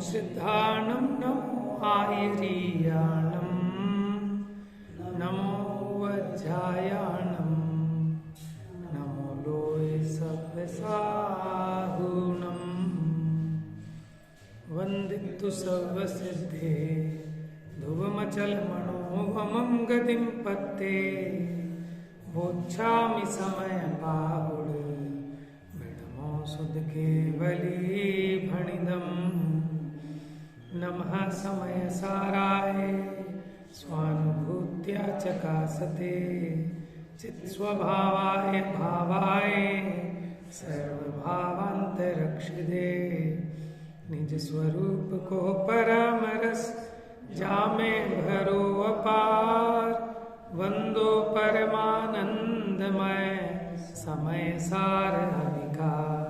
सिद्धाणं नमो आयरीयाणं नमो वज्रायाणं नमो लोय सव्यसाहुणं वन्दितु सर्वसिद्धे ध्रुवमचलमणोवमं गतिं पत्ते बोच्छामि समय बाहुड़ विडमो सुध केवली भणिदं नमः समय साराय स्वानुभूत्या चकासते चित्स्वभावाय भावाय सर्वभावांतरक्षिदे निज स्वरूप को परम रस जामे भरो अपार वंदो परमानंदमय समय सार अधिकार।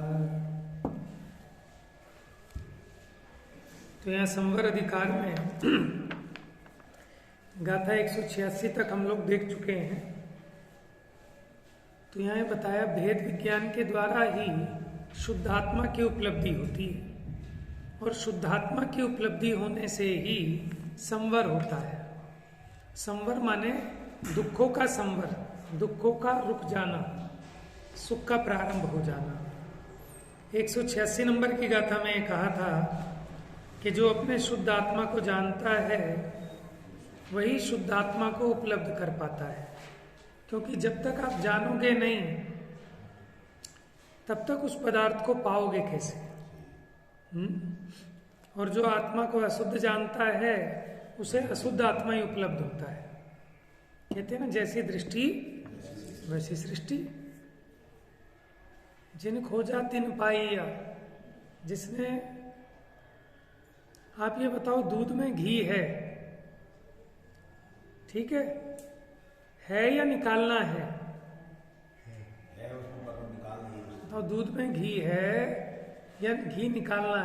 तो यहाँ संवर अधिकार में गाथा 186 तक हम लोग देख चुके हैं। तो यहाँ बताया भेद विज्ञान के द्वारा ही शुद्धात्मा की उपलब्धि होती है और शुद्धात्मा की उपलब्धि होने से ही संवर होता है। संवर माने दुखों का संवर, दुखों का रुक जाना, सुख का प्रारंभ हो जाना। 186 नंबर की गाथा में कहा था कि जो अपने शुद्ध आत्मा को जानता है वही शुद्ध आत्मा को उपलब्ध कर पाता है, क्योंकि जब तक आप जानोगे नहीं तब तक उस पदार्थ को पाओगे कैसे। और जो आत्मा को अशुद्ध जानता है उसे अशुद्ध आत्मा ही उपलब्ध होता है। कहते हैं ना, जैसी दृष्टि वैसी सृष्टि, जिन खोजा तिन पाइया। जिसने, आप ये बताओ, दूध में घी है, ठीक है या निकालना है? तो दूध में घी है या घी निकालना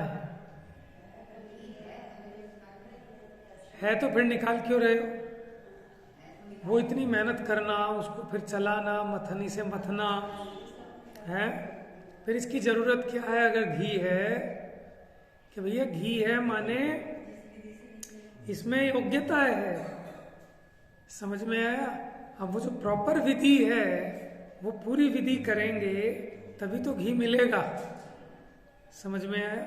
है तो फिर निकाल क्यों रहे हो? वो इतनी मेहनत करना, उसको फिर चलाना, मथनी से मथना है, फिर इसकी जरूरत क्या है? अगर घी है कि भैया घी है माने इसमें योग्यता है। समझ में आया? अब वो जो प्रॉपर विधि है वो पूरी विधि करेंगे तभी तो घी मिलेगा। समझ में आया?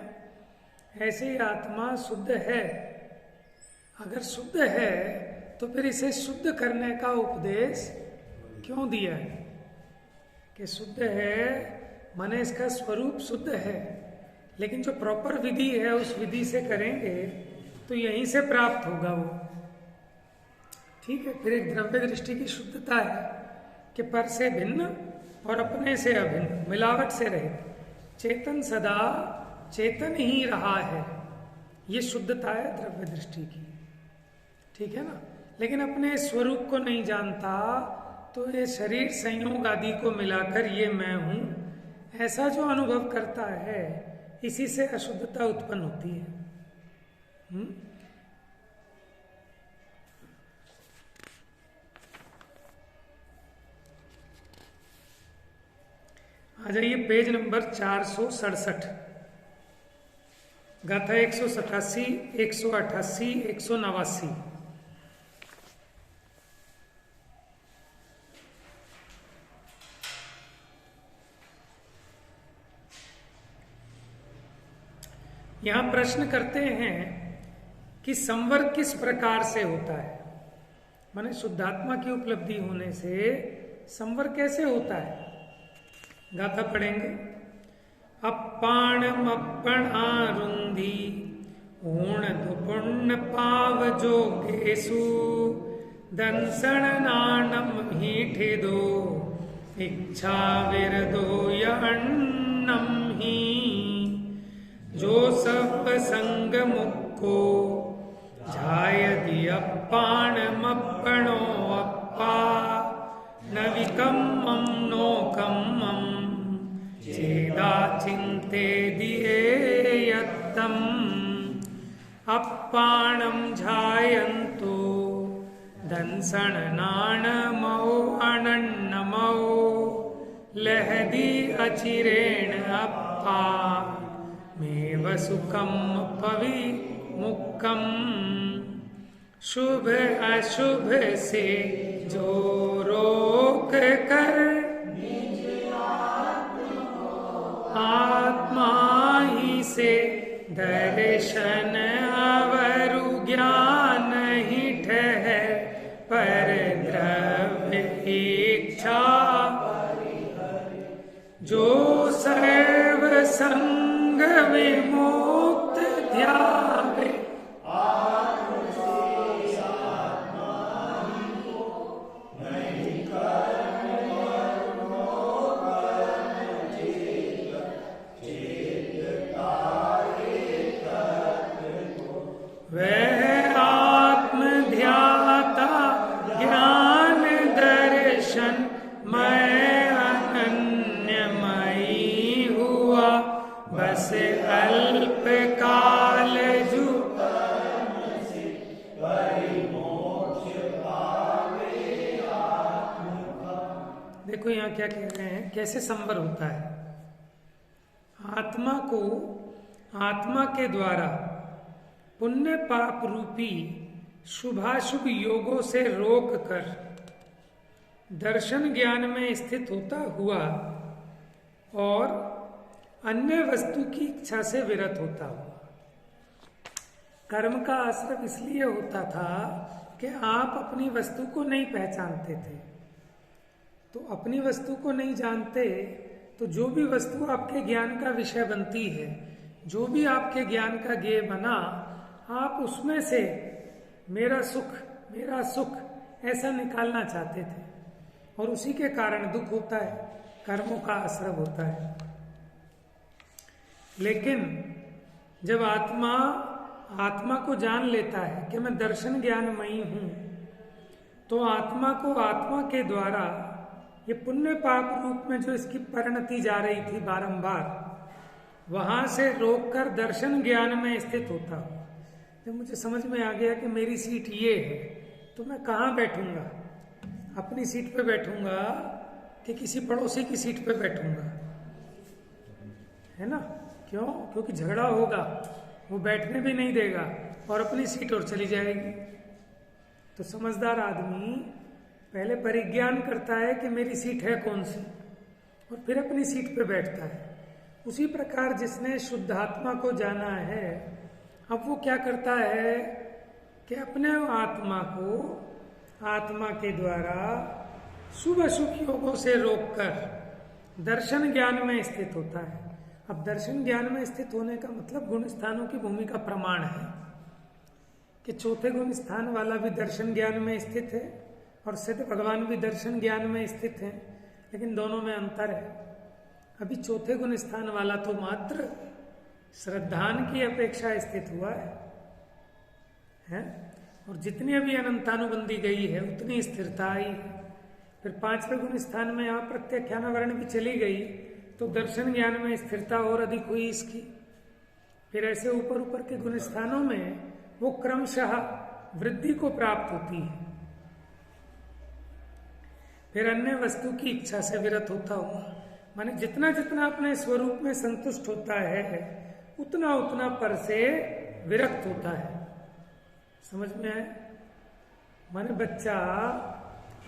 ऐसे ही आत्मा शुद्ध है। अगर शुद्ध है तो फिर इसे शुद्ध करने का उपदेश क्यों दिया है? कि शुद्ध है माने इसका स्वरूप शुद्ध है, लेकिन जो प्रॉपर विधि है उस विधि से करेंगे तो यहीं से प्राप्त होगा वो। ठीक है। फिर एक द्रव्य दृष्टि की शुद्धता है कि पर से भिन्न और अपने से अभिन्न, मिलावट से रहित, चेतन सदा चेतन ही रहा है, ये शुद्धता है द्रव्य दृष्टि की। ठीक है ना? लेकिन अपने स्वरूप को नहीं जानता तो ये शरीर संयोग आदि को मिलाकर ये मैं हूं ऐसा जो अनुभव करता है, इसी से अशुद्धता उत्पन्न होती है। आ जाइए पेज नंबर 467, गाथा 187, 188, 189। यहां प्रश्न करते हैं कि संवर किस प्रकार से होता है, माने शुद्धात्मा की उपलब्धि होने से संवर कैसे होता है। गाथा पढ़ेंगे। अप्पाणमप्पण आरुंधी ऊण दुपुण्य पाव जोगेसु दंसण नाणम हीठे दो इच्छा विरदो यन्नम ही जो सब संग मुक्को झायदि अप्पाणमप्पणो अप्पा नविकम्मं नो कम्मं चेदा चिन्ते दियेयत्तम् अप्पाणं झायन्तो दंसणनाणमौ अनन्नमौ लहदी अचिरेण अप्पा में वसुकम पवि मुक्कम। शुभ अशुभ से जो रोक कर आत्मा ही से दर्शन अवरु ज्ञान ही ठहर पर द्रव्य इच्छा जो सर्व संग विमुक्त ध्यावे। वह आत्म ध्याता ज्ञान दर्शन मैं अनन्यमयी हुआ बस अल्प काल जु। देखो यहाँ क्या कह रहे हैं, कैसे संवर होता है। आत्मा को आत्मा के द्वारा पुण्य पाप रूपी शुभाशुभ योगों से रोक कर दर्शन ज्ञान में स्थित होता हुआ और अन्य वस्तु की इच्छा से विरत होता हुआ। कर्म का आश्रय इसलिए होता था कि आप अपनी वस्तु को नहीं पहचानते थे, तो अपनी वस्तु को नहीं जानते तो जो भी वस्तु आपके ज्ञान का विषय बनती है, जो भी आपके ज्ञान का ज्ञेय बना, आप उसमें से मेरा सुख ऐसा निकालना चाहते थे और उसी के कारण दुख होता है, कर्मों का आश्रय होता है। लेकिन जब आत्मा को जान लेता है कि मैं दर्शन ज्ञानमयी हूं, तो आत्मा को आत्मा के द्वारा ये पुण्य पाप रूप में जो इसकी परिणति जा रही थी बारंबार, वहां से रोककर दर्शन ज्ञान में स्थित होता हूं। जब मुझे समझ में आ गया कि मेरी सीट ये है, तो मैं कहाँ बैठूंगा, अपनी सीट पे बैठूंगा कि किसी पड़ोसी की सीट पे बैठूंगा, है ना? क्यों? क्योंकि झगड़ा होगा, वो बैठने भी नहीं देगा और अपनी सीट और चली जाएगी। तो समझदार आदमी पहले परिज्ञान करता है कि मेरी सीट है कौन सी, और फिर अपनी सीट पे बैठता है। उसी प्रकार जिसने शुद्ध आत्मा को जाना है, अब वो क्या करता है कि अपने आत्मा को आत्मा के द्वारा शुभ अशुभ योगों से रोककर दर्शन ज्ञान में स्थित होता है। अब दर्शन ज्ञान में स्थित होने का मतलब गुण स्थानों की भूमिका प्रमाण है कि चौथे गुण स्थान वाला भी दर्शन ज्ञान में स्थित है और सिद्ध भगवान भी दर्शन ज्ञान में स्थित है, लेकिन दोनों में अंतर है। अभी चौथे गुण स्थान वाला तो मात्र श्रद्धान की अपेक्षा स्थित हुआ है? और जितनी अभी अनंतानुबंधी गई है उतनी स्थिरता आई है। फिर पांचवें गुण स्थान में यहाँ प्रत्याख्यानावरण भी चली गई, तो दर्शन ज्ञान में स्थिरता और अधिक हुई इसकी। फिर ऐसे ऊपर ऊपर के गुण स्थानों में वो क्रमशः वृद्धि को प्राप्त होती है। फिर अन्य वस्तु की इच्छा से विरत होता हुआ, माने जितना जितना अपने स्वरूप में संतुष्ट होता है उतना उतना पर से विरक्त होता है। समझ में है? माने बच्चा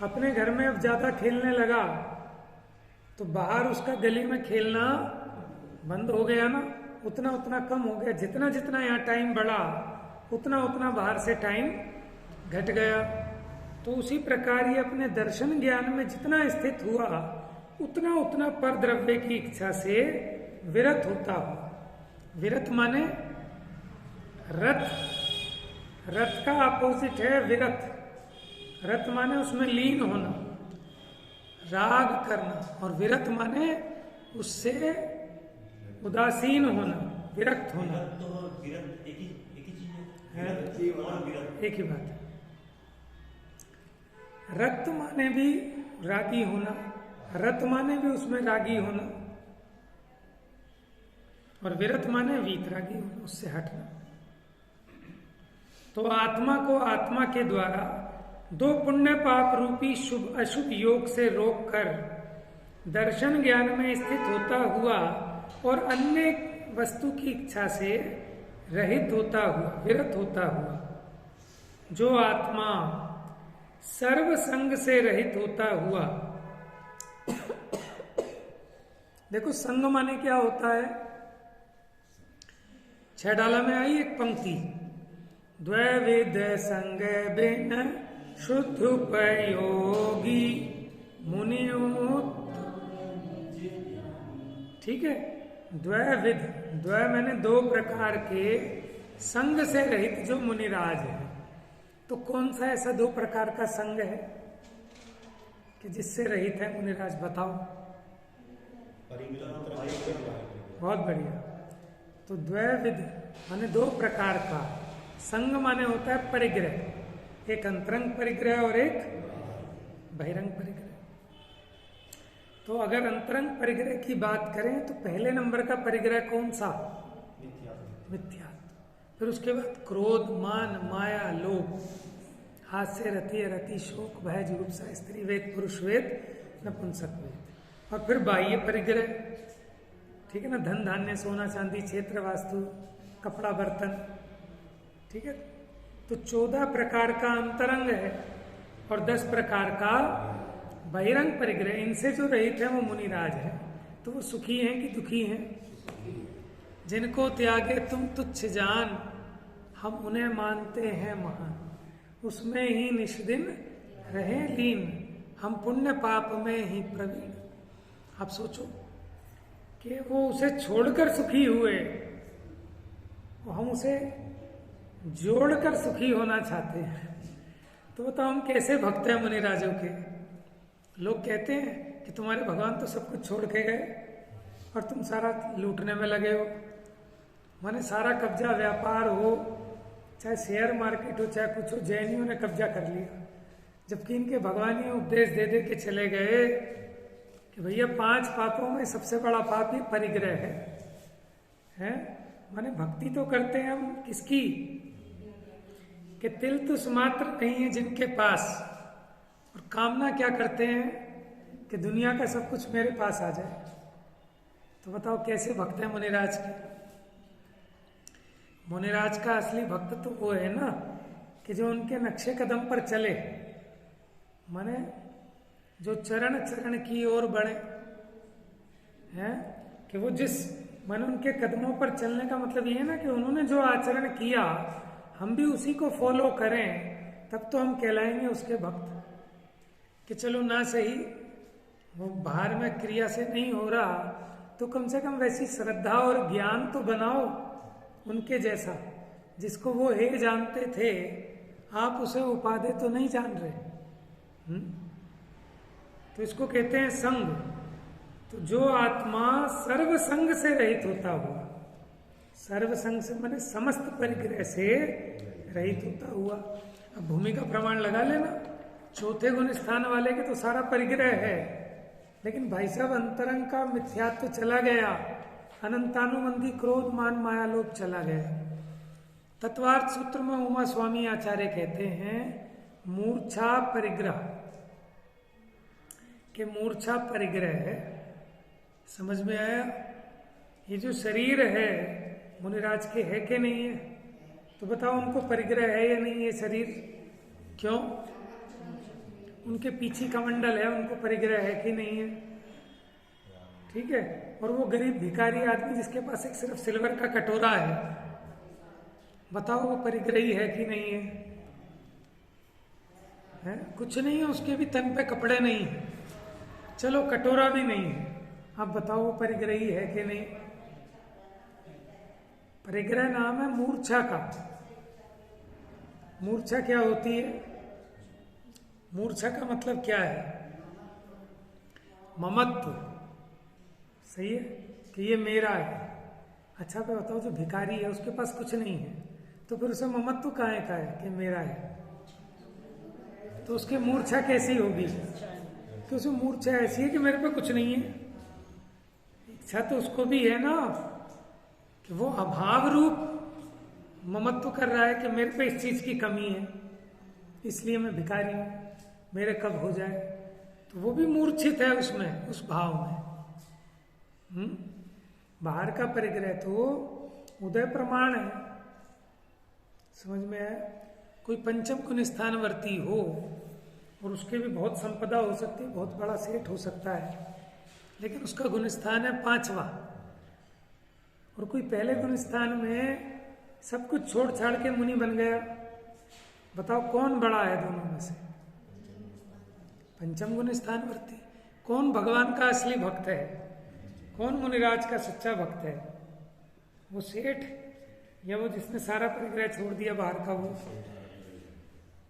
अपने घर में अब ज्यादा खेलने लगा तो बाहर उसका गली में खेलना बंद हो गया ना, उतना उतना कम हो गया। जितना जितना यहाँ टाइम बढ़ा उतना उतना बाहर से टाइम घट गया। तो उसी प्रकार ये अपने दर्शन ज्ञान में जितना स्थित हुआ उतना उतना पर द्रव्य की इच्छा से विरत होता हुआ। विरत माने रत, रत का अपोजिट है विरत। रत माने उसमें लीन होना, राग करना, और विरत माने उससे उदासीन होना, विरक्त होना। एक ही बात है। रक्त माने भी रागी होना, रत माने भी उसमें रागी होना, और विरत माने वीतरागी होना, उससे हटना। तो आत्मा को आत्मा के द्वारा दो पुण्य पाप रूपी शुभ अशुभ योग से रोककर दर्शन ज्ञान में स्थित होता हुआ और अन्य वस्तु की इच्छा से रहित होता हुआ, विरत होता हुआ, जो आत्मा सर्व संग से रहित होता हुआ। देखो संग माने क्या होता है? छडाला में आई एक पंक्ति, द्वैविध संग बिन शुद्ध उपयोगी मुनियुत। ठीक है, द्वैविध, द्वै मैंने दो प्रकार के संग से रहित जो मुनिराज है। तो कौन सा ऐसा दो प्रकार का संग है कि जिससे रहित है मुनिराज? बताओ। बहुत बढ़िया। तो द्वैविध माने दो प्रकार का, संग माने होता है परिग्रह, एक अंतरंग परिग्रह और एक बहिरंग परिग्रह। तो अगर अंतरंग परिग्रह की बात करें तो पहले नंबर का परिग्रह कौन सा? मिथ्या। फिर उसके बाद क्रोध, मान, माया, लोभ, हास्य, रति, रति, शोक, भय, जुगुप्सा, स्त्री वेद, पुरुष वेद, नपुंसक वेद। और फिर बाह्य परिग्रह, ठीक है ना, धन, धान्य, सोना, चांदी, क्षेत्र, वास्तु, कपड़ा, बर्तन। ठीक है, तो 14 प्रकार का अंतरंग है और 10 प्रकार का बहिरंग परिग्रह। इनसे जो रहित है वो मुनिराज है। तो वो सुखी हैं कि दुखी हैं? जिनको त्यागे तुम तुच्छ जान, हम उन्हें मानते हैं महान। उसमें ही निष्दिन रहे लीन, हम पुण्य पाप में ही प्रवीण। आप सोचो कि वो उसे छोड़कर सुखी हुए, और हम उसे जोड़कर सुखी होना चाहते हैं। तो बताओ हम कैसे भक्त हैं मुनिराजों के? लोग कहते हैं कि तुम्हारे भगवान तो सब कुछ छोड़ के गए और तुम सारा लूटने में लगे हो। माने सारा कब्जा, व्यापार हो, चाहे शेयर मार्केट हो, चाहे कुछ हो, जैनियों ने कब्जा कर लिया। जबकि इनके भगवान ये उपदेश दे दे के चले गए कि भैया 5 पापों में सबसे बड़ा पाप ही परिग्रह है? माने भक्ति तो करते हैं हम किसकी? कि तिल तुस मात्र नहीं है जिनके पास, और कामना क्या करते हैं कि दुनिया का सब कुछ मेरे पास आ जाए। तो बताओ कैसे भक्त है मुनिराज के? मुनिराज का असली भक्त तो वो है ना कि जो उनके नक्शे कदम पर चले, माने जो चरण चरण की ओर बढ़े हैं, कि वो जिस माने उनके कदमों पर चलने का मतलब ये है ना कि उन्होंने जो आचरण किया हम भी उसी को फॉलो करें, तब तो हम कहलाएंगे उसके भक्त। कि चलो ना सही वो बाहर में क्रिया से नहीं हो रहा, तो कम से कम वैसी श्रद्धा और ज्ञान तो बनाओ उनके जैसा, जिसको वो हे जानते थे, आप उसे उपाधि तो नहीं जान रहे। तो इसको कहते हैं संग। तो जो आत्मा सर्व संग से रहित होता हुआ, सर्व संग से माने समस्त परिग्रह से रहित होता हुआ। अब भूमि का प्रमाण लगा लेना, चौथे गुण स्थान वाले के तो सारा परिग्रह है, लेकिन भाई साहब अंतरंग का मिथ्यात्व चला गया, अनंतानुबंधी क्रोध, मान, माया, लोभ चला गया। तत्वार्थ सूत्र में उमा स्वामी आचार्य कहते हैं मूर्छा परिग्रह, के मूर्छा परिग्रह है। समझ में आया? ये जो शरीर है मुनिराज के है कि नहीं है? तो बताओ उनको परिग्रह है या नहीं है शरीर? क्यों? उनके पीछे का मंडल है, उनको परिग्रह है कि नहीं है? ठीक है। और वो गरीब भिखारी आदमी जिसके पास एक सिर्फ सिल्वर का कटोरा है, बताओ वो परिग्रही है कि नहीं है? है? कुछ नहीं है, उसके भी तन पे कपड़े नहीं है, चलो कटोरा भी नहीं है, आप बताओ वो परिग्रही है कि नहीं? परिग्रह नाम है मूर्छा का। मूर्छा क्या होती है? मूर्छा का मतलब क्या है? ममत्व। सही है कि ये मेरा है। अच्छा पे बताओ जो भिखारी है उसके पास कुछ नहीं है, तो फिर उसे ममत्व काहे का है कि मेरा है? तो उसकी मूर्छा कैसी होगी? कि उसे मूर्छा ऐसी है कि मेरे पे कुछ नहीं है। इच्छा तो उसको भी है ना कि वो अभाव रूप ममत्व कर रहा है कि मेरे पे इस चीज की कमी है, इसलिए मैं भिखारी हूं, मेरे कब हो जाए। तो वो भी मूर्छित है उसमें, उस भाव में। बाहर का परिग्रह तो उदय प्रमाण है। समझ में आया? कोई पंचम गुण स्थानवर्ती हो और उसके भी बहुत संपदा हो सकती है, बहुत बड़ा सेठ हो सकता है, लेकिन उसका गुण स्थान है 5वां, और कोई पहले गुण स्थान में सब कुछ छोड़ छाड़ के मुनि बन गया, बताओ कौन बड़ा है दोनों में से? पंचम गुण स्थानवर्ती। कौन भगवान का असली भक्त है? कौन मुनिराज का सच्चा भक्त है? वो सेठ या वो जिसने सारा परिग्रह छोड़ दिया बाहर का? वो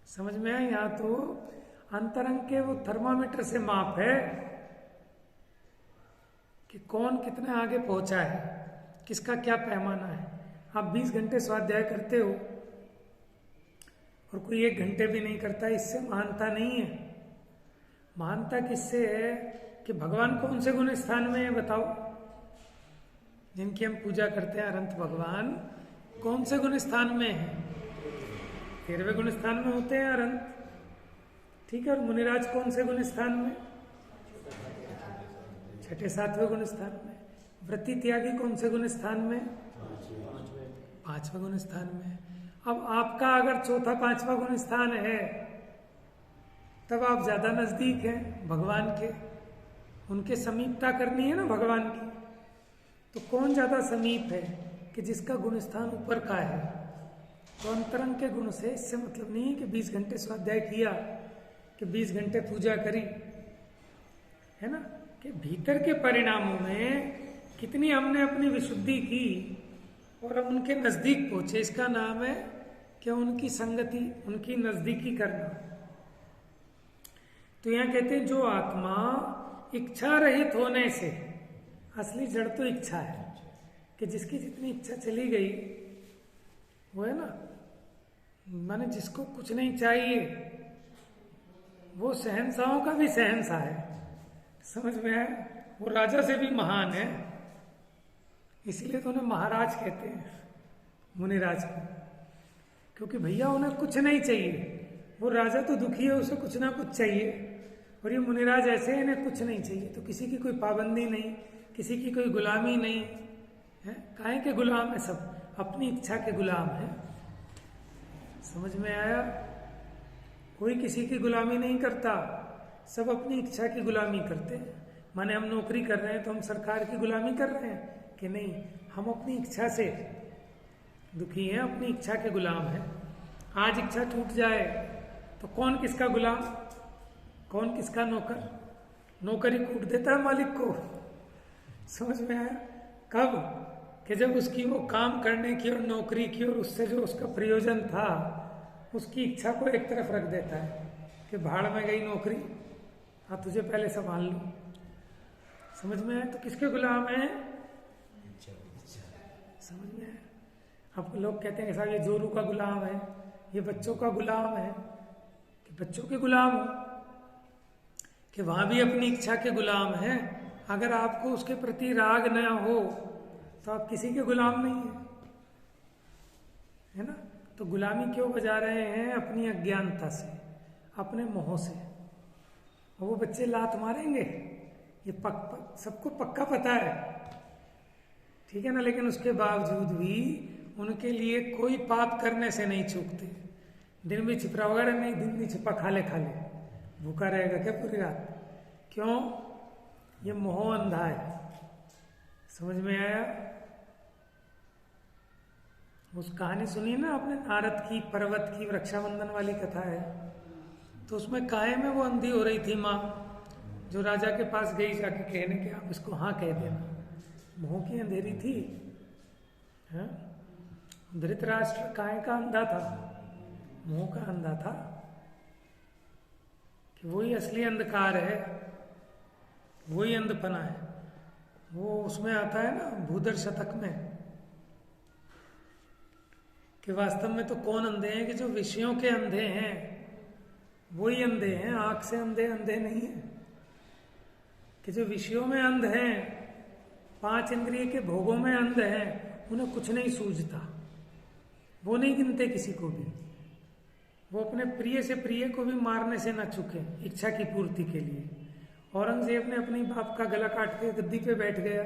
समझ में आया? यहाँ तो अंतरंग के वो थर्मामीटर से माप है कि कौन कितने आगे पहुंचा है, किसका क्या पैमाना है। आप 20 घंटे स्वाध्याय करते हो और कोई 1 घंटे भी नहीं करता, इससे महानता नहीं है। महानता किससे है कि भगवान कौन से गुण स्थान में है, बताओ? जिनकी हम पूजा करते हैं अनंत भगवान कौन से गुण स्थान में है? 13वें गुण स्थान में होते हैं अनंत, ठीक है। और मुनिराज कौन से गुण स्थान में? 6ठे 7वें गुण स्थान में। वृत्ति त्यागी कौन से गुण स्थान में? 5वें गुण स्थान में। अब आपका अगर 4था 5वां गुण स्थान है तब आप ज्यादा नजदीक हैं भगवान के, उनके समीपता करनी है ना भगवान की। तो कौन ज्यादा समीप है कि जिसका गुण स्थान ऊपर का है? तो अंतरंग के गुण से इससे मतलब नहीं है कि 20 घंटे स्वाध्याय किया, कि 20 घंटे पूजा करी, है ना, कि भीतर के परिणामों में कितनी हमने अपनी विशुद्धि की और हम उनके नजदीक पहुंचे, इसका नाम है कि उनकी संगति, उनकी नजदीकी करना। तो यहां कहते हैं जो आत्मा इच्छा रहित होने से, असली जड़ तो इच्छा है कि जिसकी जितनी इच्छा चली गई वो है ना, माने जिसको कुछ नहीं चाहिए वो शहंशाहों का भी शहंशाह है। समझ में आया? वो राजा से भी महान है, इसलिए तो उन्हें महाराज कहते हैं मुनिराज को, क्योंकि भैया उन्हें कुछ नहीं चाहिए। वो राजा तो दुखी है, उसे कुछ ना कुछ चाहिए, और ये मुनिराज ऐसे इन्हें कुछ नहीं चाहिए। तो किसी की कोई पाबंदी नहीं, किसी की कोई गुलामी नहीं है। काहे के गुलाम है? सब अपनी इच्छा के गुलाम है। समझ में आया? कोई किसी की गुलामी नहीं करता, सब अपनी इच्छा की गुलामी करते हैं। माने हम नौकरी कर रहे हैं तो हम सरकार की गुलामी कर रहे हैं कि नहीं? हम अपनी इच्छा से दुखी हैं, अपनी इच्छा के गुलाम हैं। आज इच्छा टूट जाए तो कौन किसका गुलाम, कौन किसका नौकर? नौकरी कूट देता है मालिक को। समझ में आया? कब? कि जब उसकी वो काम करने की और नौकरी की और उससे जो उसका प्रयोजन था उसकी इच्छा को एक तरफ रख देता है कि भाड़ में गई नौकरी, हाँ तुझे पहले संभाल लूं। समझ में आया? तो किसके गुलाम है? समझ में आया? अब लोग कहते हैं कि साहब ये जोरू का गुलाम है, ये बच्चों का गुलाम है, कि बच्चों के गुलाम हो, कि वहां भी अपनी इच्छा के गुलाम है। अगर आपको उसके प्रति राग न हो तो आप किसी के गुलाम नहीं है ना? तो गुलामी क्यों बजा रहे हैं? अपनी अज्ञानता से, अपने मोह से। और वो बच्चे लात मारेंगे, ये सबको पक्का पता है, ठीक है ना? लेकिन उसके बावजूद भी उनके लिए कोई पाप करने से नहीं चूकते। दिन भी छिपरा वगैरह नहीं, दिन भी छिपा खा ले भूखा रहेगा क्या पूरी रात? क्यों? ये मोह अंधा है। समझ में आया? उस कहानी सुनी ना आपने, नारद की, पर्वत की, वृक्षाबंधन वाली कथा है। तो उसमें काहे में वो अंधी हो रही थी माँ, जो राजा के पास गई जाके कहने के आप इसको हाँ कह देना। मोह की अंधेरी थी। हाँ? धृतराष्ट्र काहे का अंधा था? मोह का अंधा था, कि वही असली अंधकार है, वही अंधपना है। वो उसमें आता है ना भूधर शतक में, कि वास्तव में तो कौन अंधे हैं? कि जो विषयों के अंधे हैं वही अंधे हैं, आंख से अंधे अंधे नहीं है। कि जो विषयों में अंध हैं, 5 इंद्रिय के भोगों में अंध हैं, उन्हें कुछ नहीं सूझता, वो नहीं गिनते किसी को भी। वो अपने प्रिय से प्रिय को भी मारने से न चूके इच्छा की पूर्ति के लिए। औरंगजेब ने अपने बाप का गला काट के गद्दी पे बैठ गया,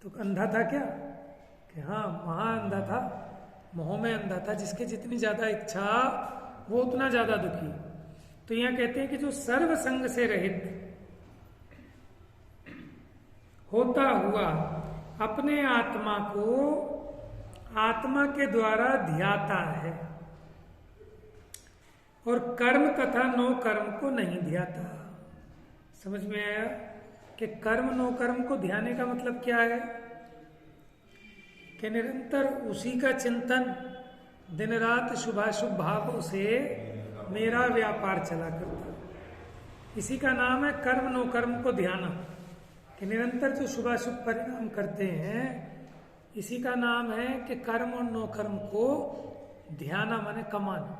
तो अंधा था क्या? कि हाँ, वहां अंधा था, मोह में अंधा था। जिसके जितनी ज्यादा इच्छा वो उतना ज्यादा दुखी। तो यहाँ कहते हैं कि जो सर्व संग से रहित होता हुआ अपने आत्मा को आत्मा के द्वारा ध्याता है और कर्म तथा नो कर्म को नहीं ध्याता। समझ में आया कि कर्म नो कर्म को ध्याने का मतलब क्या है? कि निरंतर उसी का चिंतन, दिन रात शुभाशुभ भावों से मेरा व्यापार चला करता। इसी का नाम है कर्म नो कर्म को ध्याना। कि निरंतर जो शुभाशुभ परिणाम करते हैं, इसी का नाम है कि कर्म और नो कर्म को ध्याना, माने कमाना।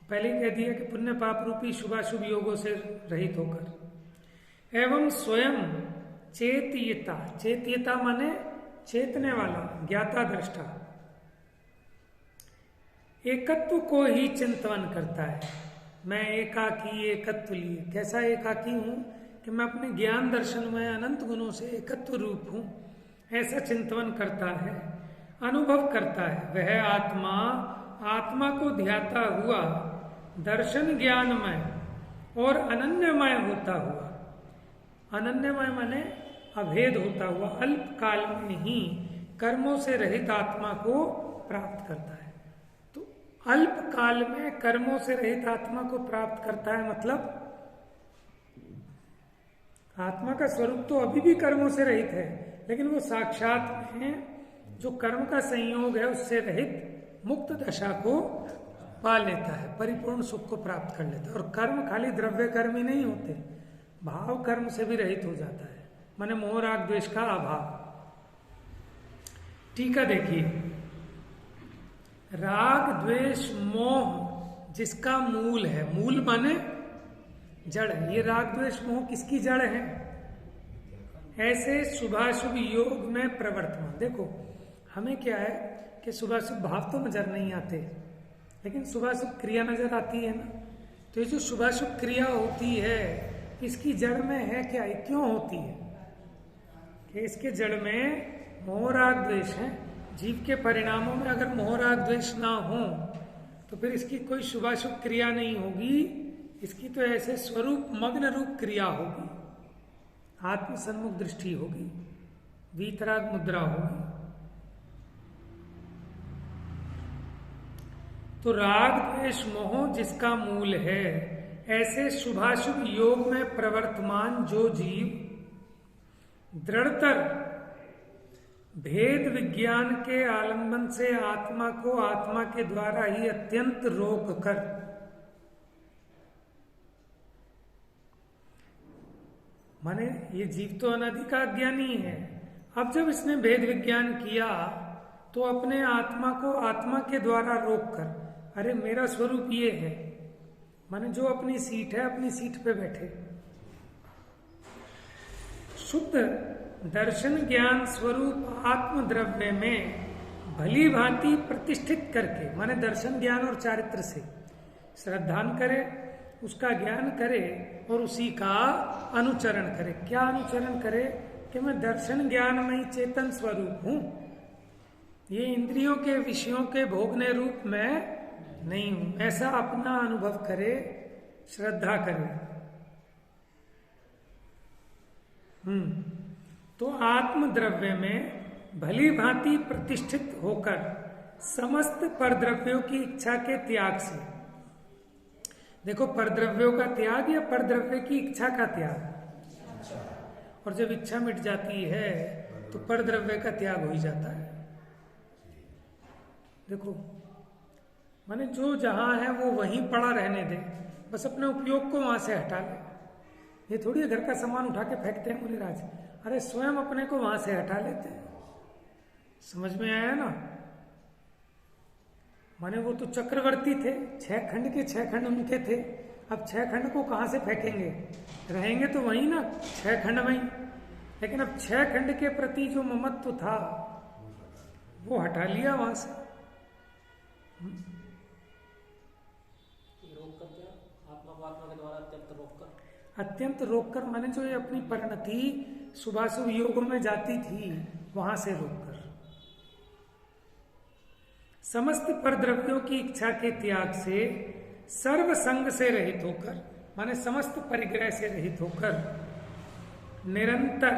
पहले कह दिया कि पुण्य पाप रूपी शुभाशुभ योगों से रहित होकर एवं स्वयं चेतियता, चेतियता माने चेतने वाला, ज्ञाता दृष्टा, एकत्व को ही चिंतन करता है। मैं एकाकी एकत्व लिए, कैसा एकाकी हूं कि मैं अपने ज्ञान दर्शन में अनंत गुणों से एकत्व रूप हूं, ऐसा चिंतन करता है, अनुभव करता है। वह आत्मा आत्मा को ध्याता हुआ दर्शन ज्ञानमय और अनन्यमय होता हुआ, अनन्यमय माने अभेद होता हुआ, अल्प काल में ही कर्मों से रहित आत्मा को प्राप्त करता है। तो अल्प काल में कर्मों से रहित आत्मा को प्राप्त करता है, मतलब आत्मा का स्वरूप तो अभी भी कर्मों से रहित है, लेकिन वो साक्षात में जो कर्म का संयोग है उससे रहित मुक्त दशा को पा लेता है, परिपूर्ण सुख को प्राप्त कर लेता है। और कर्म खाली द्रव्य कर्म ही नहीं होते, भाव कर्म से भी रहित हो जाता है, माने मोह राग द्वेष का अभाव। टीका देखिए, राग द्वेष मोह जिसका मूल है, मूल माने जड़ है, ये राग द्वेष मोह किसकी जड़ है? ऐसे शुभाशुभ योग में प्रवर्तमान। देखो हमें क्या है कि शुभाशुभ भाव तो नजर नहीं आते, लेकिन शुभाशुभ क्रिया नजर आती है ना। तो ये जो शुभाशुभ क्रिया होती है, इसकी जड़ में है क्या? ये क्यों होती है? कि इसके जड़ में मोह राग द्वेष है। जीव के परिणामों में अगर मोह राग द्वेष ना हो तो फिर इसकी कोई शुभाशुभ क्रिया नहीं होगी, इसकी तो ऐसे स्वरूप मग्न रूप क्रिया होगी, आत्म सन्मुख दृष्टि होगी, वीतराग मुद्रा होगी। तो राग द्वेष मोह जिसका मूल है, ऐसे शुभाशुभ योग में प्रवर्तमान जो जीव दृढ़तर भेद विज्ञान के आलंबन से आत्मा को आत्मा के द्वारा ही अत्यंत रोक कर माने ये जीव तो अनादि का अज्ञानी है। अब जब इसने भेद विज्ञान किया तो अपने आत्मा को आत्मा के द्वारा रोक कर, अरे मेरा स्वरूप ये है, माने जो अपनी सीट है अपनी सीट पे बैठे, शुद्ध दर्शन ज्ञान स्वरूप आत्म द्रव्य में भली भांति प्रतिष्ठित करके, माने दर्शन ज्ञान और चारित्र से श्रद्धान करे, उसका ज्ञान करे और उसी का अनुचरण करे। क्या अनुचरण करे? कि मैं दर्शन ज्ञान में ही चेतन स्वरूप हूं, ये इंद्रियों के विषयों के भोगने रूप में नहीं हूं, ऐसा अपना अनुभव करे, श्रद्धा करे। तो आत्म द्रव्य में भली भांति प्रतिष्ठित होकर समस्त परद्रव्यों की इच्छा के त्याग से, देखो परद्रव्यों का त्याग या परद्रव्य की इच्छा का त्याग, और जब इच्छा मिट जाती है तो परद्रव्य का त्याग हो ही जाता है। देखो माने जो जहां है वो वहीं पड़ा रहने दे, बस अपने उपयोग को वहां से हटा ले। ये थोड़ी घर का सामान उठा के फेंकते हैं मुनिराज, अरे स्वयं अपने को वहां से हटा लेते हैं। समझ में आया ना? माने वो तो चक्रवर्ती थे, 6 खंड के 6 खंड उनके थे, अब 6 खंड को कहां से फेंकेंगे? रहेंगे तो वही ना 6 खंड में ही, लेकिन अब 6 खंड के प्रति जो ममत्व था वो हटा लिया वहां से। आत्मा को आत्मा के द्वारा अत्यंत रोककर, अत्यंत रोककर माने जो ये अपनी परिणति शुभाशुभ योगों में जाती थी, वहां से रोककर समस्त परद्रव्यों की इच्छा के त्याग से, सर्व संग से रहित होकर, माने समस्त परिग्रह से रहित होकर, निरंतर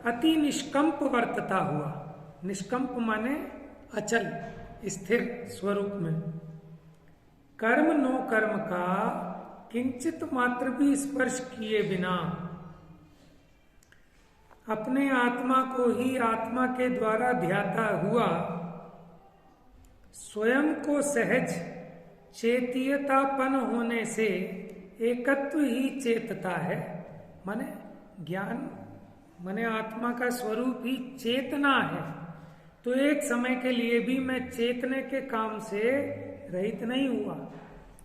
अति निष्कंप वर्तता हुआ। निष्कंप माने अचल स्थिर स्वरूप में, कर्म नो कर्म का किंचित मात्र भी स्पर्श किए बिना, अपने आत्मा को ही आत्मा के द्वारा ध्याता हुआ, स्वयं को सहज चेतीयतापन होने से एकत्व ही चेतता है। माने ज्ञान माने आत्मा का स्वरूप ही चेतना है। तो एक समय के लिए भी मैं चेतने के काम से रहित नहीं हुआ।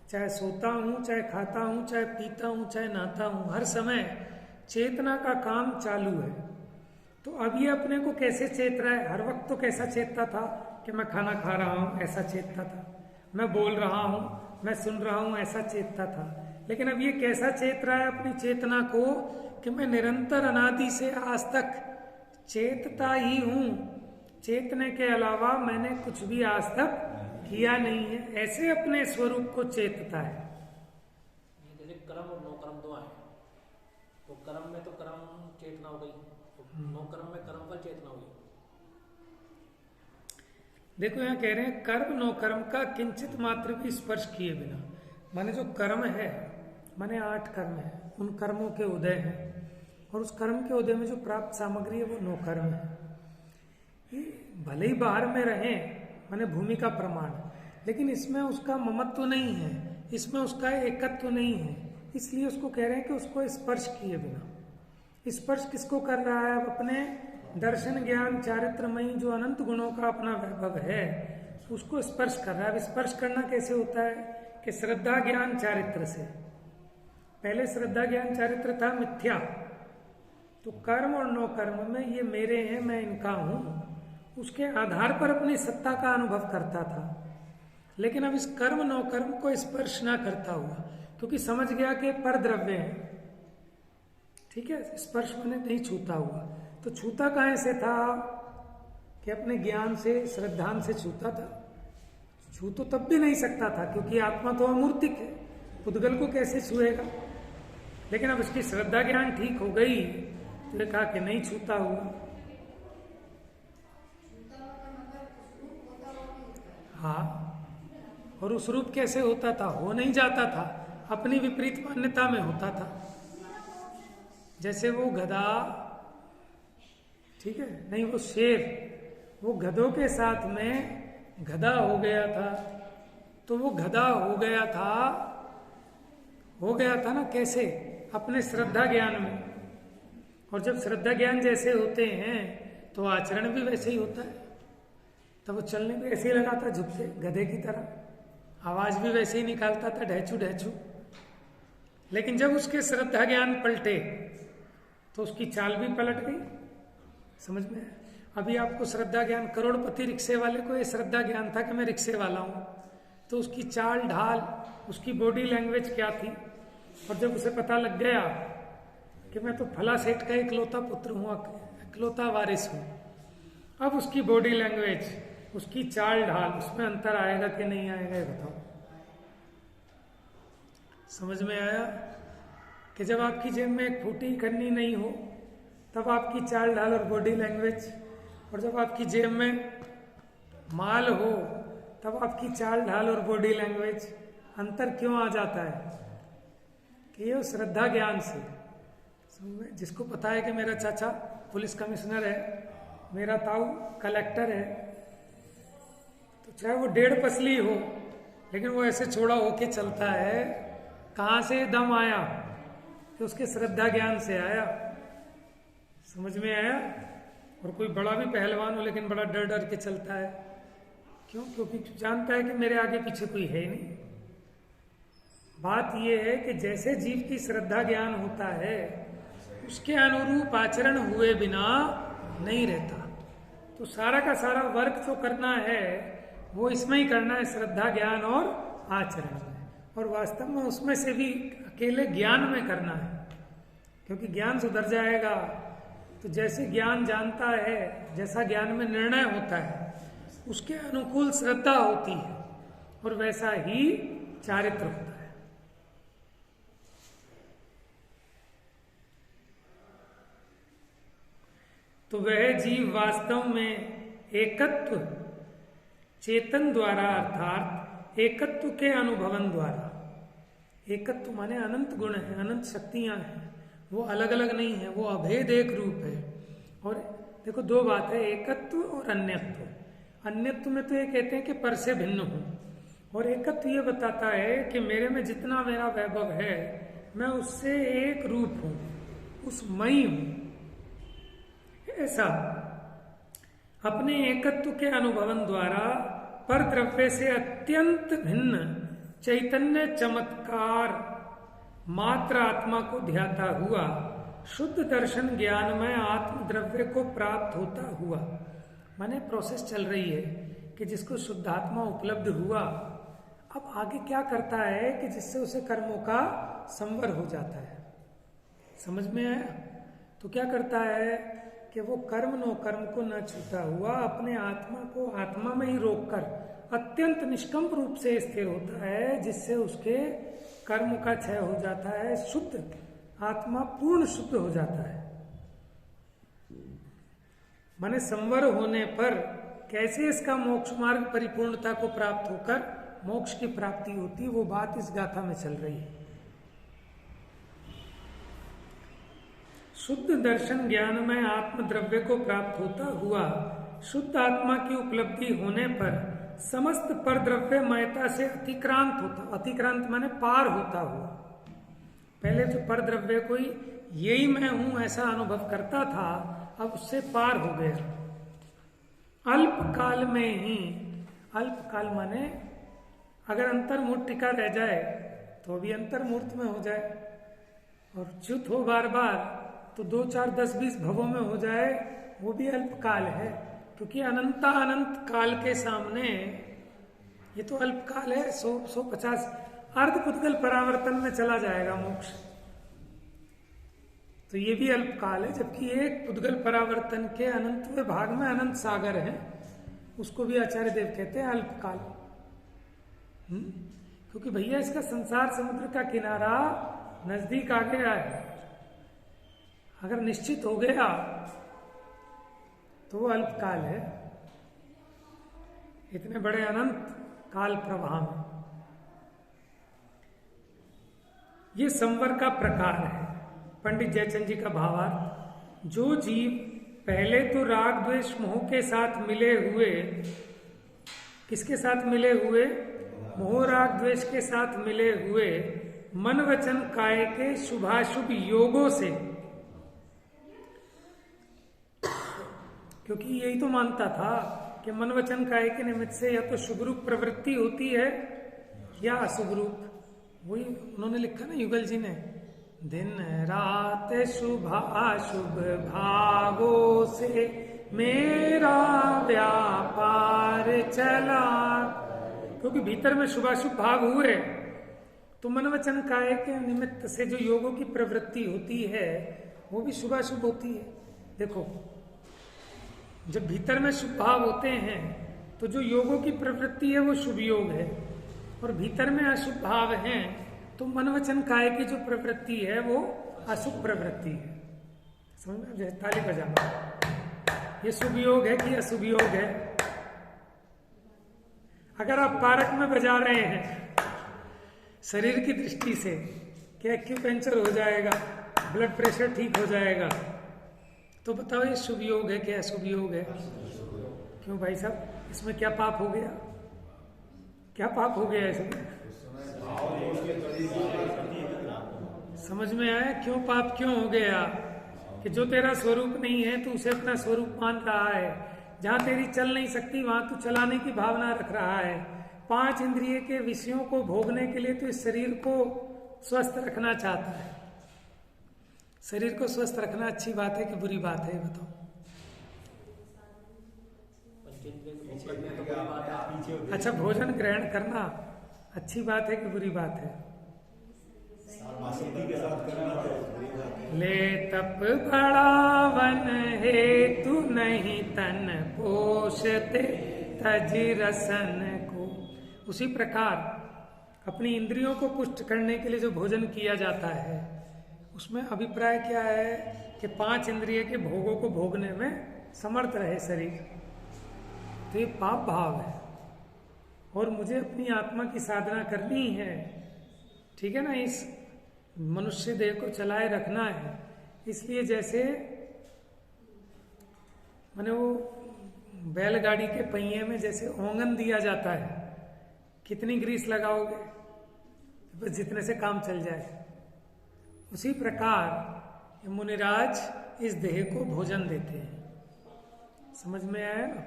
चाहे सोता हूं, चाहे खाता हूं, चाहे पीता हूं, चाहे नहाता हूं, हर समय चेतना का काम चालू है। तो अब ये अपने को कैसे चेत रहा है? हर वक्त तो कैसा चेतता था कि मैं खाना खा रहा हूं, ऐसा चेतता था। मैं बोल रहा हूं, मैं सुन रहा हूं, ऐसा चेतता था। लेकिन अब ये कैसा चेत रहा है अपनी चेतना को कि मैं निरंतर अनादि से आज तक चेतता ही हूं। चेतने के अलावा मैंने कुछ भी आज तक किया नहीं है। ऐसे अपने स्वरूप को चेतता है। जैसे कर्म और नो कर्म दो आए, तो कर्म में तो कर्म चेतना हो गई, तो नो कर्म में कर्म फल चेतना हो गई। देखो यहाँ कह रहे हैं कर्म नो कर्म का किंचित मात्र भी स्पर्श किए बिना, माने जो कर्म है, माने 8 कर्म है, उन कर्मों के उदय हैं, और उस कर्म के उदय में जो प्राप्त सामग्री है वो नो कर्म है। ये भले ही बाहर में रहे, माने भूमि का प्रमाण, लेकिन इसमें उसका ममत्व नहीं है, इसमें उसका एकत्व नहीं है। इसलिए उसको कह रहे हैं कि उसको स्पर्श किए बिना। स्पर्श किसको कर रहा है? अब अपने दर्शन ज्ञान चारित्रमयी जो अनंत गुणों का अपना वैभव है उसको स्पर्श कर रहा है। अब स्पर्श करना कैसे होता है? कि श्रद्धा ज्ञान चारित्र से। पहले श्रद्धा ज्ञान चारित्र था मिथ्या, तो कर्म और नो कर्म में ये मेरे हैं, मैं इनका हूं, उसके आधार पर अपनी सत्ता का अनुभव करता था। लेकिन अब इस कर्म नो कर्म को स्पर्श ना करता हुआ, क्योंकि समझ गया कि पर द्रव्य है, ठीक है, स्पर्श मैंने नहीं छूता हुआ। तो छूता कहां से था? कि अपने ज्ञान से, श्रद्धान से छूता था। छू तो तब भी नहीं सकता था, क्योंकि आत्मा तो अमूर्तिक है, पुद्गल को कैसे छुएगा? लेकिन अब उसकी श्रद्धा ज्ञान ठीक हो गई तो ये कहा कि नहीं छूता हुआ। हाँ, और उस रूप कैसे होता था? हो नहीं जाता था, अपनी विपरीत मान्यता में होता था। जैसे वो गधा, ठीक है, नहीं वो शेर, वो गधों के साथ में गधा हो गया था। तो वो गधा हो गया था ना, कैसे? अपने श्रद्धा ज्ञान में। और जब श्रद्धा ज्ञान जैसे होते हैं तो आचरण भी वैसे ही होता है। तब वो चलने भी ऐसे ही लगा था झुक से, गधे की तरह, आवाज भी वैसे ही निकालता था, ढहचू ढहचू। लेकिन जब उसके श्रद्धा ज्ञान पलटे तो उसकी चाल भी पलट गई। समझ में? अभी आपको श्रद्धा ज्ञान, करोड़पति रिक्शे वाले को ये श्रद्धा ज्ञान था कि मैं रिक्शे वाला हूं, तो उसकी चाल ढाल, उसकी बॉडी लैंग्वेज क्या थी? और जब उसे पता लग गया कि मैं तो फला सेठ का इकलौता पुत्र हूं, इकलौता वारिस हूं, अब उसकी बॉडी लैंग्वेज, उसकी चाल ढाल, उसमें अंतर आएगा कि नहीं आएगा, ये बताओ। समझ में आया? कि जब आपकी जेब में एक फूटी करनी नहीं हो तब आपकी चाल ढाल और बॉडी लैंग्वेज, और जब आपकी जेब में माल हो तब आपकी चाल ढाल और बॉडी लैंग्वेज, अंतर क्यों आ जाता है? कि ये श्रद्धा ज्ञान से। जिसको पता है कि मेरा चाचा पुलिस कमिश्नर है, मेरा ताऊ कलेक्टर है, तो चाहे वो 1.5 पसली हो, लेकिन वो ऐसे छोड़ा होके चलता है। कहां से दम आया? कि उसके श्रद्धा ज्ञान से आया। समझ में आया? और कोई बड़ा भी पहलवान हो लेकिन बड़ा डर डर के चलता है, क्यों? क्योंकि जानता है कि मेरे आगे पीछे कोई है ही नहीं। बात यह है कि जैसे जीव की श्रद्धा ज्ञान होता है उसके अनुरूप आचरण हुए बिना नहीं रहता। तो सारा का सारा वर्क जो करना है वो इसमें ही करना है, श्रद्धा ज्ञान और आचरण में। और वास्तव में उसमें से भी अकेले ज्ञान में करना है, क्योंकि ज्ञान सुधर जाएगा तो जैसे ज्ञान जानता है, जैसा ज्ञान में निर्णय होता है, उसके अनुकूल श्रद्धा होती है, और वैसा ही चारित्र होता है। तो वह जीव वास्तव में एकत्व चेतन द्वारा अर्थात एकत्व के अनुभवन द्वारा, एकत्व माने अनंत गुण है, अनंत शक्तियां हैं, वो अलग अलग नहीं है, वो अभेद एक रूप है। और देखो दो बात है, एकत्व और अन्यत्व। अन्यत्व में तो ये कहते हैं कि पर से भिन्न हूं, और एकत्व ये बताता है कि मेरे में जितना मेरा वैभव है मैं उससे एक रूप हूं, उस मई हूं। ऐसा अपने एकत्व के अनुभवन द्वारा पर द्रव्य से अत्यंत भिन्न चैतन्य चमत्कार मात्र आत्मा को ध्याता हुआ शुद्ध दर्शन ज्ञान में आत्म द्रव्य को प्राप्त होता हुआ, माने प्रोसेस चल रही है कि जिसको शुद्धात्मा उपलब्ध हुआ, अब आगे क्या करता है कि जिससे उसे कर्मों का संवर हो जाता है। समझ में आया? तो क्या करता है कि वो कर्म नो कर्म को न छूता हुआ अपने आत्मा को आत्मा में ही रोककर अत्यंत निष्कंप रूप से स्थिर होता है, जिससे उसके कर्म का क्षय हो जाता है, शुद्ध आत्मा पूर्ण शुद्ध हो जाता है। माने संवर होने पर कैसे इसका मोक्ष मार्ग परिपूर्णता को प्राप्त होकर मोक्ष की प्राप्ति होती, वो बात इस गाथा में चल रही है। शुद्ध दर्शन ज्ञान में आत्म द्रव्य को प्राप्त होता हुआ शुद्ध आत्मा की उपलब्धि होने पर समस्त पर द्रव्यमयता से अतिक्रांत होता, अतिक्रांत माने पार होता हुआ। पहले जो पर द्रव्य कोई यही मैं हूं ऐसा अनुभव करता था, अब उससे पार हो गया। अल्प काल में ही, अल्प काल माने अगर अंतर्मूर्त टिका रह जाए तो अभी अंतर्मूर्त में हो जाए, और च्युत हो बार बार तो 2, 4, 10, 20 भवों में हो जाए, वो भी अल्प काल है। क्योंकि अनंता अनंत काल के सामने ये तो अल्प काल है। 150 अर्ध पुद्गल परावर्तन में चला जाएगा मोक्ष, तो ये भी अल्प काल है। जबकि एक पुद्गल परावर्तन के अनंतवें भाग में अनंत सागर है, उसको भी आचार्य देव कहते हैं अल्प काल। क्योंकि भैया इसका संसार समुद्र का किनारा नजदीक आ गया है, अगर निश्चित हो गया तो वो अल्प काल है। इतने बड़े अनंत काल प्रवाह में ये संवर का प्रकार है। पंडित जयचंद जी का भावार्थ, जो जीव पहले तो राग द्वेष मोह के साथ मिले हुए, किसके साथ मिले हुए? मोह राग द्वेष के साथ मिले हुए मन वचन काय के शुभाशुभ योगों से, क्योंकि यही तो मानता था कि मन वचन काय के निमित्त से या तो शुभ रूप प्रवृत्ति होती है या अशुभ रूप। वही उन्होंने लिखा ना युगल जी ने, दिन रात शुभ अशुभ भागों से मेरा व्यापार चला। क्योंकि भीतर में शुभाशुभ भाग हुए तो मन वचन काय के निमित्त से जो योगों की प्रवृत्ति होती है वो भी शुभाशुभ होती है। देखो, जब भीतर में शुभ भाव होते हैं तो जो योगों की प्रवृत्ति है वो शुभ योग है, और भीतर में अशुभ भाव हैं तो मन वचन काय की जो प्रवृत्ति है वो अशुभ प्रवृत्ति है। समझ में? ताली बजाना, ये शुभ योग है कि अशुभ योग है? अगर आप पार्क में बजा रहे हैं शरीर की दृष्टि से कि एक्यूपेंचर हो जाएगा, ब्लड प्रेशर ठीक हो जाएगा, तो बताओ ये शुभ योग है क्या अशुभ योग है? क्यों भाई साहब, इसमें क्या पाप हो गया? क्या पाप हो गया इसमें? समझ में आया क्यों पाप क्यों हो गया? कि जो तेरा स्वरूप नहीं है तू उसे अपना स्वरूप मान रहा है। जहां तेरी चल नहीं सकती वहां तू चलाने की भावना रख रहा है। 5 इंद्रिय के विषयों को भोगने के लिए तो इस शरीर को स्वस्थ रखना चाहता है। शरीर को स्वस्थ रखना अच्छी बात है कि बुरी बात है, बताओ? अच्छा, भोजन ग्रहण करना अच्छी बात है कि बुरी बात है? ले तप बढ़ावन हेतु नहीं तन पोषते तज रसन को। उसी प्रकार अपनी इंद्रियों को पुष्ट करने के लिए जो भोजन किया जाता है उसमें अभिप्राय क्या है कि 5 इंद्रिय के भोगों को भोगने में समर्थ रहे शरीर। तो ये पाप भाव है और मुझे अपनी आत्मा की साधना करनी है, ठीक है ना, इस मनुष्य देह को चलाए रखना है। इसलिए जैसे माने वो बैलगाड़ी के पहिए में जैसे ओंगन दिया जाता है, कितनी ग्रीस लगाओगे, बस जितने से काम चल जाए। उसी प्रकार मुनिराज इस देह को भोजन देते हैं। समझ में आया ना?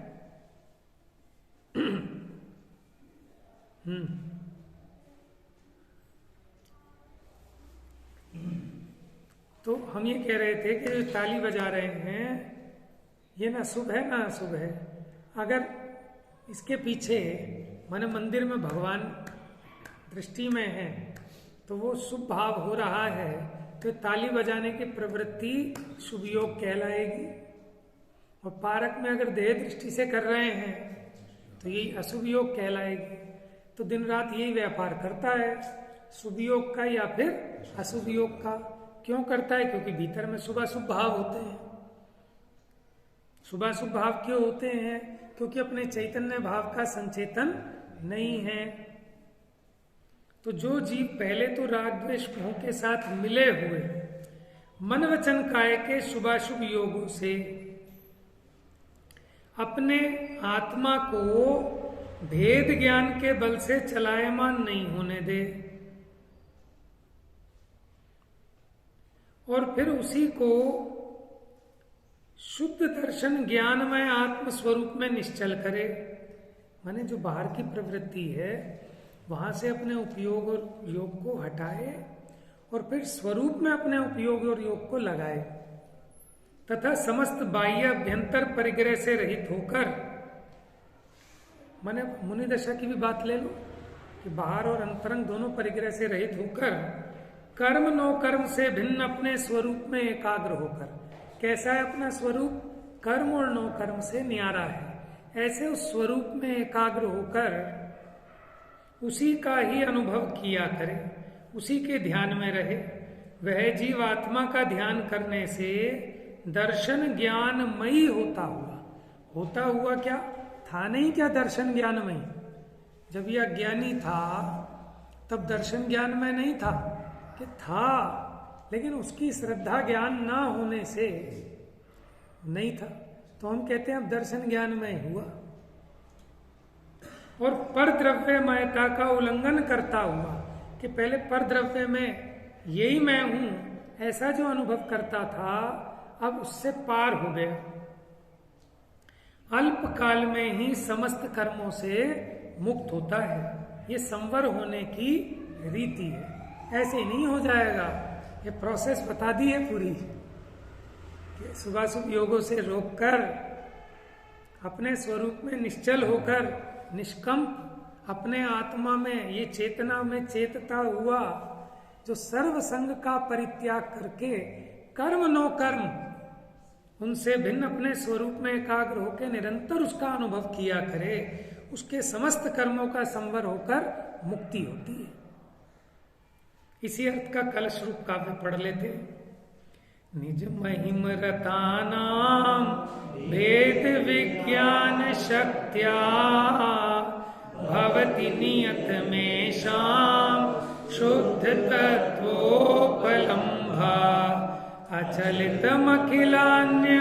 तो हम ये कह रहे थे कि जो ताली बजा रहे हैं ये ना शुभ है ना अशुभ है। अगर इसके पीछे माने मंदिर में भगवान दृष्टि में है तो वो शुभ भाव हो रहा है, तो ताली बजाने की प्रवृत्ति शुभ योग कहलाएगी। और पारक में अगर देह दृष्टि से कर रहे हैं तो यही अशुभ योग कहलाएगी। तो दिन रात यही व्यापार करता है, शुभ योग का या फिर अशुभ योग का। क्यों करता है? क्योंकि भीतर में शुभ अशुभ भाव होते हैं। शुभ अशुभ भाव क्यों होते हैं? क्योंकि अपने चैतन्य भाव का संचेतन नहीं है। तो जो जीव पहले तो राग द्वेष मोह के साथ मिले हुए मन वचन काय के शुभाशुभ योगों से अपने आत्मा को भेद ज्ञान के बल से चलायमान नहीं होने दे और फिर उसी को शुद्ध दर्शन ज्ञान में आत्म स्वरूप में निश्चल करे। माने जो बाहर की प्रवृत्ति है वहां से अपने उपयोग और योग को हटाए और फिर स्वरूप में अपने उपयोग और योग को लगाए तथा समस्त बाह्य अभ्यंतर परिग्रह से रहित होकर, माने मुनि दशा की भी बात ले लो कि बाहर और अंतरंग दोनों परिग्रह से रहित होकर कर्म नो कर्म से भिन्न अपने स्वरूप में एकाग्र होकर। कैसा है अपना स्वरूप? कर्म और नो कर्म से न्यारा है। ऐसे उस स्वरूप में एकाग्र होकर उसी का ही अनुभव किया करे, उसी के ध्यान में रहे। वह जीव आत्मा का ध्यान करने से दर्शन ज्ञानमयी होता हुआ क्या था? नहीं क्या दर्शन ज्ञानमयी? जब यह अज्ञानी था तब दर्शन ज्ञानमय नहीं था कि था, लेकिन उसकी श्रद्धा ज्ञान ना होने से नहीं था। तो हम कहते हैं अब दर्शन ज्ञानमय हुआ और पर द्रव्यमयता का उल्लंघन करता हुआ कि पहले पर द्रव्य में यही मैं हूं ऐसा जो अनुभव करता था अब उससे पार हो गया। अल्प काल में ही समस्त कर्मों से मुक्त होता है। ये संवर होने की रीति है, ऐसे नहीं हो जाएगा। ये प्रोसेस बता दी है पूरी कि शुभाशुभ योगों से रोककर अपने स्वरूप में निश्चल होकर निष्कंप अपने आत्मा में ये चेतना में चेतता हुआ जो सर्व संग का परित्याग करके कर्म नो कर्म उनसे भिन्न अपने स्वरूप में एकाग्र होकर निरंतर उसका अनुभव किया करे, उसके समस्त कर्मों का संवर होकर मुक्ति होती है। इसी अर्थ का कलश रूप काव्य पढ़ लेते। निज महिम रतानाम भेद विज्ञान शक्त्या भवति नियत में शाम शुद्ध तत्वोपलम्भा अचलितमखिलान्य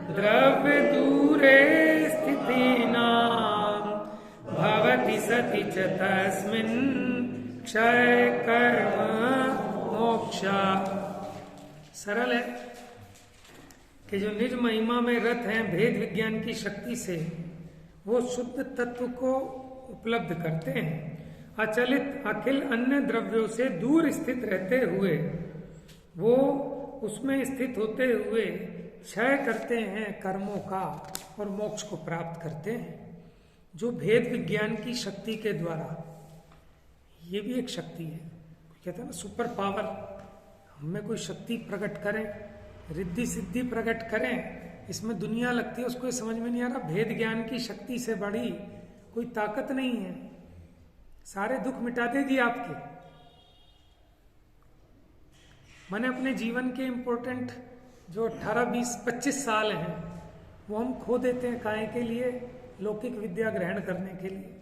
द्रव्य दूरे स्थितीनां भवति सति च तस्मिन् क्षय कर्म मोक्षा। सरल है कि जो निज महिमा में रत हैं भेद विज्ञान की शक्ति से वो शुद्ध तत्व को उपलब्ध करते हैं। अचलित अखिल अन्य द्रव्यों से दूर स्थित रहते हुए वो उसमें स्थित होते हुए क्षय करते हैं कर्मों का और मोक्ष को प्राप्त करते हैं। जो भेद विज्ञान की शक्ति के द्वारा, ये भी एक शक्ति है, कहते हैं ना सुपर पावर, हमें कोई शक्ति प्रकट करें, रिद्धि सिद्धि प्रकट करें, इसमें दुनिया लगती है, उसको ये समझ में नहीं आ रहा भेद ज्ञान की शक्ति से बड़ी कोई ताकत नहीं है, सारे दुख मिटा देगी आपके। मैंने अपने जीवन के इंपॉर्टेंट जो 18, 20, 25 साल हैं वो हम खो देते हैं काहे के लिए? लौकिक विद्या ग्रहण करने के लिए,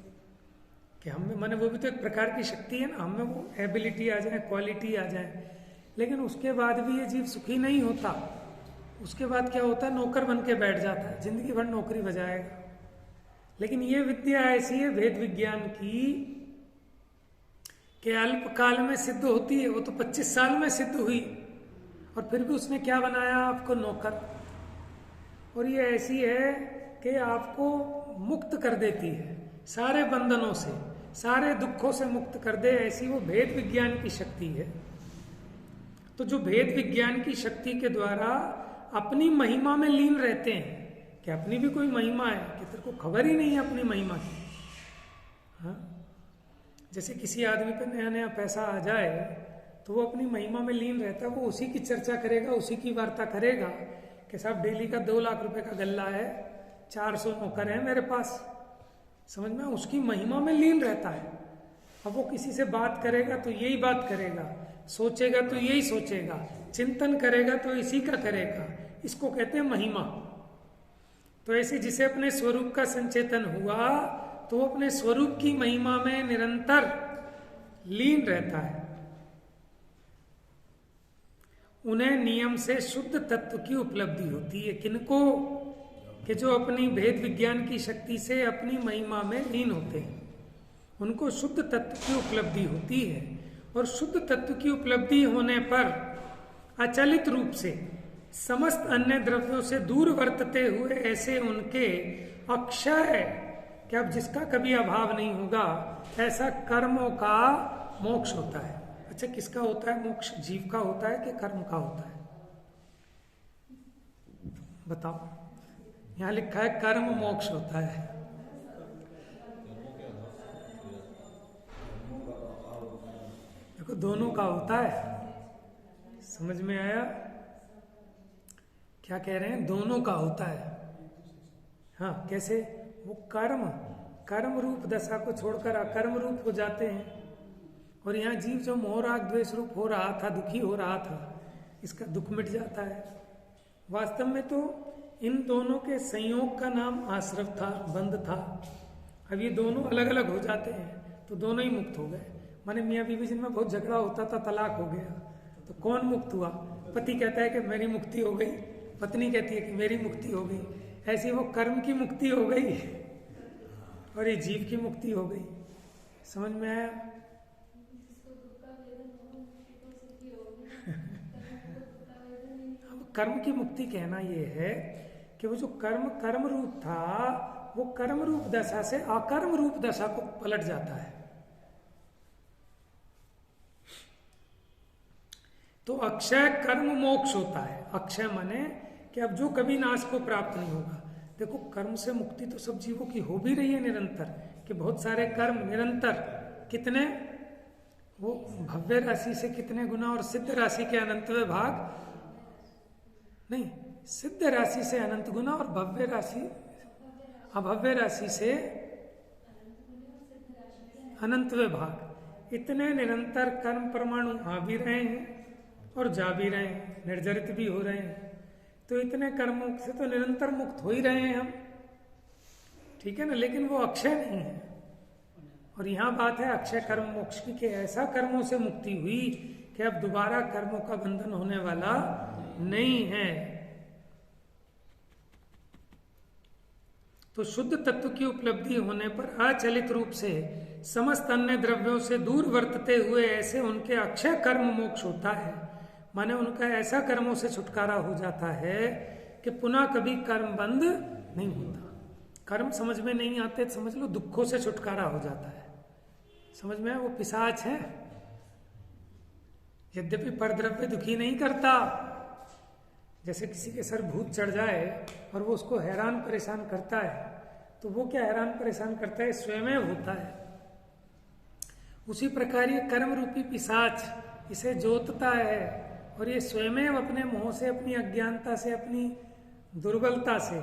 कि हमें माने वो भी तो एक प्रकार की शक्ति है ना, हमें वो एबिलिटी आ जाए, क्वालिटी आ जाए, लेकिन उसके बाद भी ये जीव सुखी नहीं होता। उसके बाद क्या होता है? नौकर बन के बैठ जाता है, जिंदगी भर नौकरी बजाएगा। लेकिन ये विद्या ऐसी है भेद विज्ञान की कि अल्पकाल में सिद्ध होती है। वो तो 25 साल में सिद्ध हुई और फिर भी उसने क्या बनाया? आपको नौकर। और ये ऐसी है कि आपको मुक्त कर देती है सारे बंधनों से, सारे दुखों से मुक्त कर दे, ऐसी वो भेद विज्ञान की शक्ति है। तो जो भेद विज्ञान की शक्ति के द्वारा अपनी महिमा में लीन रहते हैं, कि अपनी भी कोई महिमा है, कि तेरे को खबर ही नहीं है अपनी महिमा की। हाँ, जैसे किसी आदमी पे नया नया पैसा आ जाए तो वो अपनी महिमा में लीन रहता है, वो उसी की चर्चा करेगा, उसी की वार्ता करेगा कि साहब डेली का 2 लाख रुपए का गल्ला है, 400 नौकर है मेरे पास, समझ में? उसकी महिमा में लीन रहता है। अब वो किसी से बात करेगा तो यही बात करेगा, सोचेगा तो यही सोचेगा, चिंतन करेगा तो इसी का करेगा। इसको कहते हैं महिमा। तो ऐसे जिसे अपने स्वरूप का संचेतन हुआ तो वो अपने स्वरूप की महिमा में निरंतर लीन रहता है। उन्हें नियम से शुद्ध तत्व की उपलब्धि होती है। किनको? कि जो अपनी भेद विज्ञान की शक्ति से अपनी महिमा में लीन होते हैं, उनको शुद्ध तत्व की उपलब्धि होती है। और शुद्ध तत्व की उपलब्धि होने पर अचलित रूप से समस्त अन्य द्रव्यों से दूर वर्तते हुए ऐसे उनके अक्षय, कि अब जिसका कभी अभाव नहीं होगा, ऐसा कर्मों का मोक्ष होता है। अच्छा, किसका होता है मोक्ष? जीव का होता है कि कर्म का होता है? बताओ। यहां लिखा है कर्म मोक्ष होता है। देखो दोनों का होता है। समझ में आया क्या कह रहे हैं? दोनों का होता है। हाँ, कैसे? वो कर्म रूप दशा को छोड़कर अकर्म रूप हो जाते हैं। और यहाँ जीव जो मोह राग द्वेष रूप हो रहा था, दुखी हो रहा था, इसका दुख मिट जाता है। वास्तव में तो इन दोनों के संयोग का नाम आश्रव था, बंध था। अब ये दोनों अलग अलग हो जाते हैं तो दोनों ही मुक्त हो गए। माने मियाँ बीवी जिनमें बहुत झगड़ा होता था, तलाक हो गया, तो कौन मुक्त हुआ? पति कहता है कि मेरी मुक्ति हो गई, पत्नी कहती है कि मेरी मुक्ति हो गई। ऐसी वो कर्म की मुक्ति हो गई और ये जीव की मुक्ति हो गई। समझ में आया? अब कर्म की मुक्ति कहना ये है कि वो जो कर्म रूप था, वो कर्म रूप दशा से अकर्म रूप दशा को पलट जाता है। तो अक्षय कर्म मोक्ष होता है। अक्षय माने कि अब जो कभी नाश को प्राप्त नहीं होगा। देखो कर्म से मुक्ति तो सब जीवों की हो भी रही है निरंतर, कि बहुत सारे कर्म निरंतर, कितने? वो भव्य राशि से कितने गुना, और सिद्ध राशि के अनंतवे भाग नहीं, सिद्ध राशि से अनंत गुना और भव्य राशि अभव्य राशि से अनंतवे भाग, इतने निरंतर कर्म परमाणु आ भी रहे हैं और जा भी रहे हैं, निर्जरित भी हो रहे हैं। तो इतने कर्मों से तो निरंतर मुक्त हो ही रहे हैं हम, ठीक है ना? लेकिन वो अक्षय नहीं है। और यहाँ बात है अक्षय कर्म मोक्ष की, कि ऐसा कर्मों से मुक्ति हुई कि अब दोबारा कर्मों का बंधन होने वाला नहीं है। तो शुद्ध तत्व की उपलब्धि होने पर अचलित रूप से समस्त अन्य द्रव्यों से दूर वर्तते हुए ऐसे उनके अक्षय कर्म मोक्ष होता है। माने उनका ऐसा कर्मों से छुटकारा हो जाता है कि पुनः कभी कर्म बंद नहीं होता। कर्म समझ में नहीं आते तो समझ लो दुखों से छुटकारा हो जाता है। समझ में? वो पिशाच है, यद्यपि परद्रव्य दुखी नहीं करता। जैसे किसी के सर भूत चढ़ जाए और वो उसको हैरान परेशान करता है, तो वो क्या हैरान परेशान करता है? स्वयं होता है। उसी प्रकार ये कर्म रूपी पिशाच इसे जोतता है और ये स्वयं अपने मोह से, अपनी अज्ञानता से, अपनी दुर्बलता से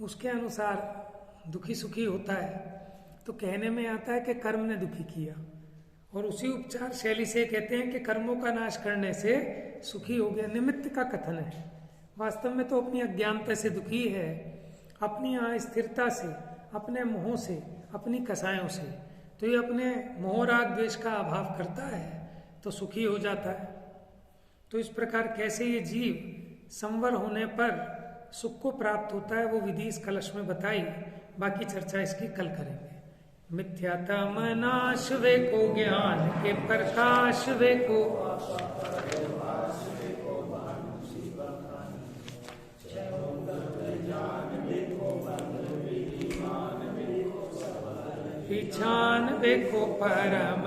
उसके अनुसार दुखी सुखी होता है। तो कहने में आता है कि कर्म ने दुखी किया, और उसी उपचार शैली से कहते हैं कि कर्मों का नाश करने से सुखी हो गया। निमित्त का कथन है, वास्तव में तो अपनी अज्ञानता से दुखी है, अपनी अस्थिरता से, अपने मोह से, अपनी कसायों से। तो ये अपने मोह राग द्वेष का अभाव करता है तो सुखी हो जाता है। तो इस प्रकार कैसे ये जीव संवर होने पर सुख को प्राप्त होता है वो विधि इस कलश में बताई। बाकी चर्चा इसकी कल करेंगे। मिथ्यातम नाश वे को ज्ञान के प्रकाश वे को, पहचान वे को परम